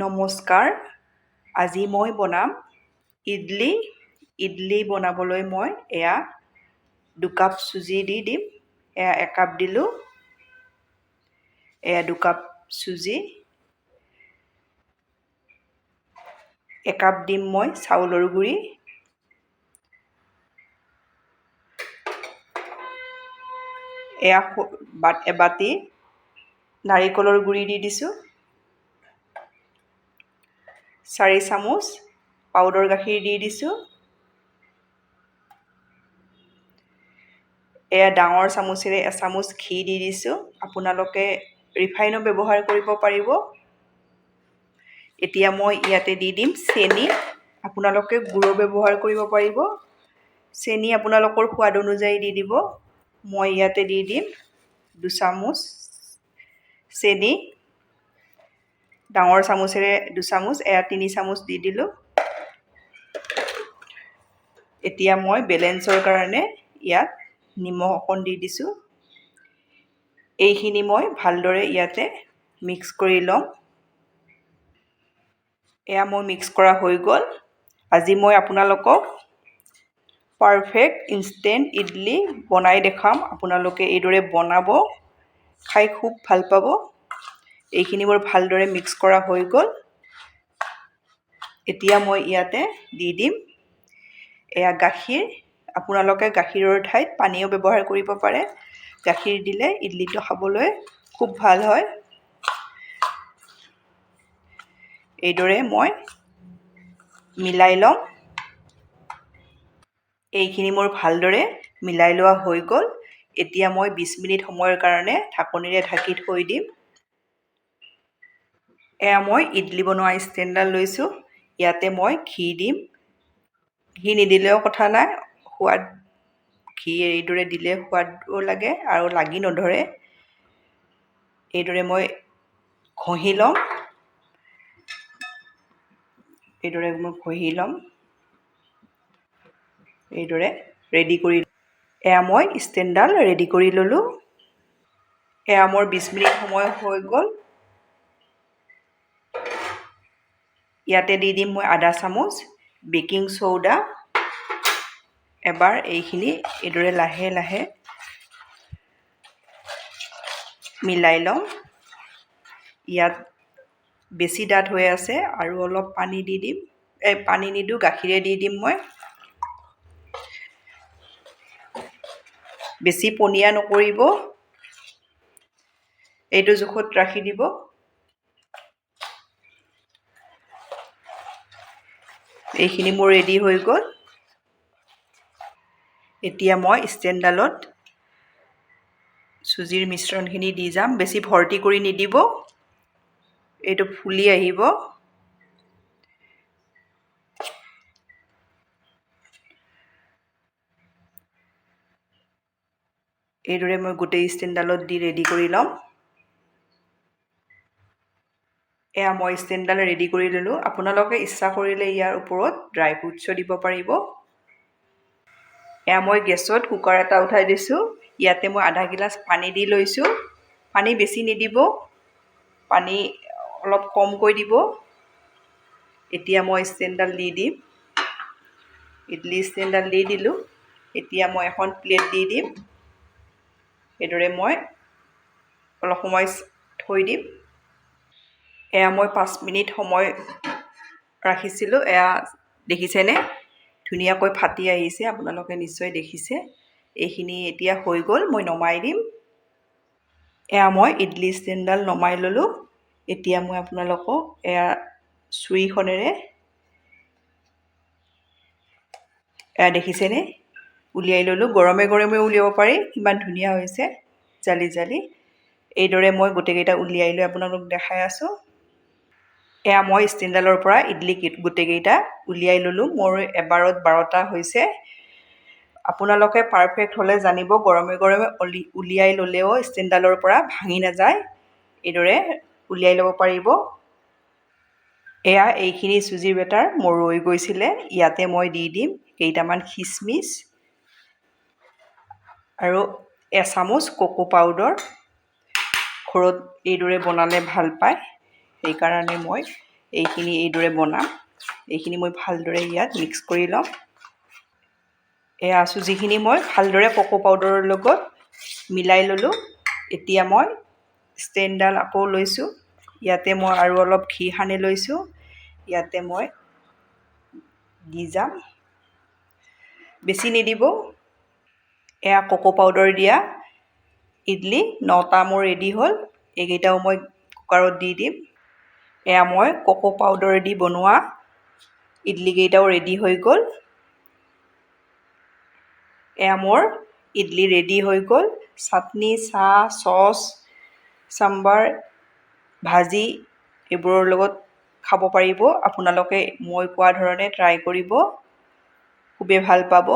নমস্কাৰ। আজি মই বনাম ইডলি বনাবলৈ মই এয়া 2 কাপ চুজি দি দিম। এয়া 1 কাপ দিলোঁ। এয়া 2 কাপ চুজি। 1 কাপ দিম মই চাউলৰ গুড়ি। এয়া এবাটি নাৰিকলৰ গুড়ি দি দিছোঁ। 4 চামুচ পাউডাৰ গাখীৰ দি দিছোঁ। এয়া ডাঙৰ চামুচেৰে এচামুচ ঘি দি দিছোঁ। আপোনালোকে ৰিফাইনো ব্যৱহাৰ কৰিব পাৰিব। এতিয়া মই ইয়াতে দি দিম চেনি। আপোনালোকে গুড়ো ব্যৱহাৰ কৰিব পাৰিব। চেনি আপোনালোকৰ সোৱাদ অনুযায়ী দি দিব। মই ইয়াতে দি দিম 2 চামুচ চেনি। ডাঙৰ চামুচেৰে 2 চামুচ, এয়া 3 চামুচ দি দিলোঁ। এতিয়া মই বেলেঞ্চৰ কাৰণে ইয়াত নিমখ অকণ দি দিছোঁ। এইখিনি মই ভালদৰে ইয়াতে মিক্স কৰি ল'ম। এয়া মই মিক্স কৰা হৈ গ'ল। আজি মই আপোনালোকক পাৰফেক্ট ইনষ্টেণ্ট ইডলি বনাই দেখাম। আপোনালোকে এইদৰে বনাব, খাই খুব ভাল পাব। এইখিনি মোৰ ভালদৰে মিক্স কৰা হৈ গ'ল। এতিয়া মই ইয়াতে দি দিম এয়া গাখীৰ। আপোনালোকে গাখীৰৰ ঠাইত পানীও ব্যৱহাৰ কৰিব পাৰে। গাখীৰ দিলে ইডলিটো খাবলৈ খুব ভাল হয়। এইদৰে মই মিলাই ল'ম। এইখিনি মোৰ ভালদৰে মিলাই লোৱা হৈ গ'ল। এতিয়া মই 20 মিনিট সময়ৰ কাৰণে ঢাকনিৰে ঢাকি থৈ দিম। এয়া মই ইডলি বনোৱা ষ্টেণ্ডডাল লৈছোঁ। ইয়াতে মই ঘি দিম। ঘি নিদিলেও কথা নাই, ঘি এইদৰে দিলে সোৱাদো লাগে আৰু লাগি নধৰে। এইদৰে মই ঘঁহি ল'ম। এইদৰে ৰেডি কৰি এয়া মই ষ্টেণ্ডডাল ৰেডি কৰি ল'লোঁ। এয়া মোৰ 20 মিনিট সময় হৈ গ'ল। ইয়াতে দি দিম মই আধা চামুচ বেকিং চ'ডা। এবাৰ এইখিনি এইদৰে লাহে লাহে মিলাই ল'ম। ইয়াত বেছি ডাঠ হৈ আছে আৰু অলপ পানী দি দিম। পানী নিদিওঁ, গাখীৰে দি দিম মই। বেছি পনীয়া নকৰিব, এইটো জোখত ৰাখি দিব। এইখিনি মোৰ ৰেডি হৈ গ'ল। এতিয়া মই ষ্টেণ্ডডালত চুজিৰ মিশ্ৰণখিনি দি যাম। বেছি ভৰ্তি কৰি নিদিব, এইটো ফুলি আহিব। এইদৰে মই গোটেই ষ্টেণ্ডডালত দি ৰেডি কৰি ল'ম। এয়া মই ষ্টেণ্ডডাল ৰেডি কৰি ল'লোঁ। আপোনালোকে ইচ্ছা কৰিলে ইয়াৰ ওপৰত ড্ৰাই ফ্ৰুটছো দিব পাৰিব। এয়া মই গেছত কুকাৰ এটা উঠাই দিছোঁ। ইয়াতে মই আধা গিলাচ পানী দি লৈছোঁ। পানী বেছি নিদিব, পানী অলপ কমকৈ দিব। এতিয়া মই ষ্টেণ্ডডাল দি দিম। ইডলি ষ্টেণ্ডডাল দি দিলোঁ। এতিয়া মই এখন প্লেট দি দিম। এইদৰে মই অলপ সময় থৈ দিম। এয়া মই 5 মিনিট সময় ৰাখিছিলোঁ। এয়া দেখিছেনে, ধুনীয়াকৈ ফাটি আহিছে। আপোনালোকে নিশ্চয় দেখিছে। এইখিনি এতিয়া হৈ গ'ল, মই নমাই দিম। এয়া মই ইডলি ষ্টেণ্ডডাল নমাই ল'লোঁ। এতিয়া মই আপোনালোকক এয়া চুৰিখনেৰে এয়া দেখিছেনে, উলিয়াই ল'লোঁ। গৰমে গৰমে উলিয়াব পাৰি, কিমান ধুনীয়া হৈছে জালি জালি। এইদৰে মই গোটেইকেইটা উলিয়াই লৈ আপোনালোকক দেখাই আছোঁ। এয়া মই ষ্টেণ্ডডালৰ পৰা ইডলি গোটেইকেইটা উলিয়াই ল'লোঁ। মোৰ এবাৰত 12টা হৈছে। আপোনালোকে পাৰফেক্ট হ'লে জানিব, গৰমে গৰমে উলিয়াই ল'লেও ষ্টেণ্ডডালৰ পৰা ভাঙি নাযায়। এইদৰে উলিয়াই ল'ব পাৰিব। এয়া এইখিনি চুজিৰ বেটাৰ মোৰ ৰৈ গৈছিলে। ইয়াতে মই দি দিম কেইটামান খিচমিচ আৰু এচামুচ কোকো পাউডাৰ। ঘৰত এইদৰে বনালে ভাল পায়, সেইকাৰণে মই এইখিনি এইদৰে বনাম। এইখিনি মই ভালদৰে ইয়াত মিক্স কৰি ল'ম। এয়া চুজিখিনি মই ভালদৰে কোকো পাউডাৰৰ লগত মিলাই ল'লোঁ। এতিয়া মই ষ্টেণ্ডডাল আকৌ লৈছোঁ। ইয়াতে মই আৰু অলপ ঘি সানি লৈছোঁ। ইয়াতে মই দি যাম, বেছি নিদিব। এয়া কোকো পাউডাৰ দিয়া ইডলি 9টা মোৰ ৰেডি হ'ল। এইকেইটাও মই কুকাৰত দি দিম। এয়া মই কোকো পাউডাৰ দি বনোৱা ইডলিকেইটাও ৰেডি হৈ গ'ল। এয়া মোৰ ইডলি ৰেডি হৈ গ'ল। চাটনি, চাহ, চচ, চাম্বাৰ, ভাজি এইবোৰৰ লগত খাব পাৰিব। আপোনালোকে মই কোৱা ধৰণে ট্ৰাই কৰিব, খুবেই ভাল পাব।